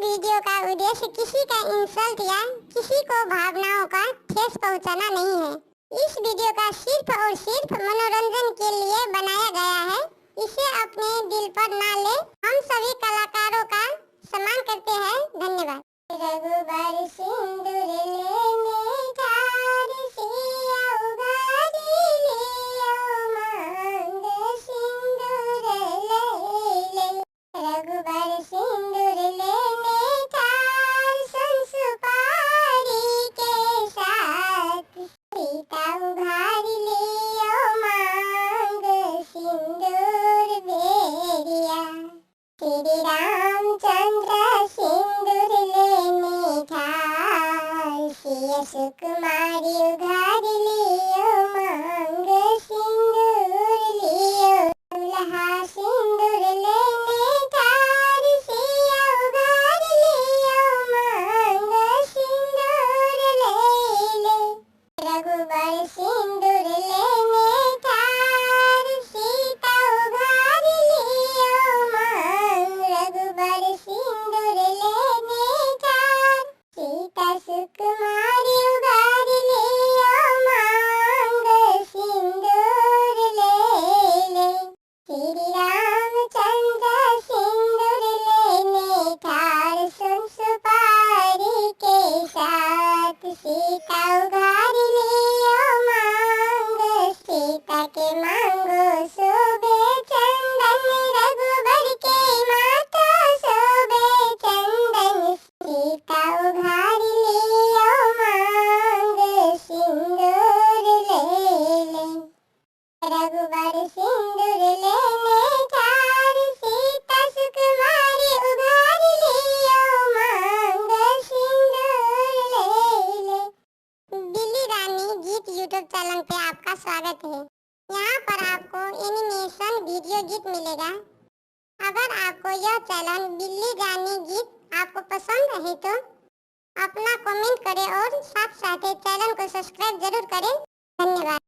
Video का उद्देश्य किसी का इंसल्ट या किसी को भावनाओं का ठेस पहुंचाना नहीं है। इस वीडियो का सिर्फ और सिर्फ मनोरंजन के लिए बनाया गया है। इसे अपने दिल पर ना ले। हम सभी कलाकारों का सम्मान करते हैं। धन्यवाद। रघुबर सिंदूर लेने ठार सिया उगारी लियो मांग सिंदूर ले ले। रघुबर सिंदूर लेने ठार सुपारी के साथ सीता उघारी लियो मांग सिंदूर बेरिया। श्री रामचंद्र सिंदूर लेने ठार सिया सुकुमारी उघारी लियो मांग सिंदूर लियो। दुल्हा सिंदूर लेने ठार सिया उघारी लियो मांग सिंदूर ले ले। रघुबर सिंदूर लेने ठार सीता उघारी लियो मांग। रघुबर सिंदूर लेने ठार सीता सुकुमारी उघारी लियो मांग सिंदूर ले ले। श्री रामचंद्र सिंदूर लेने ठार सुपारी के साथ सीता उघारी लियो मांग। सीता के मांगो शोभे चंदन रघुबर के माथा शोभे चंदन। सीता उघारी लियो मांग सिंदूर ले ले। रघुबर सिंदूर लेने ठार सीता सुकुमारी उघारी लियो मांग सिंदूर ले ले। बिल्ली रानी गीत यूट्यूब चैनल पे आपका स्वागत है। यहाँ पर आपको एनिमेशन वीडियो गीत मिलेगा। अगर आपको यह चैनल बिल्ली रानी गीत आपको पसंद है तो अपना कमेंट करें और साथ साथ चैनल को सब्सक्राइब जरूर करें। धन्यवाद।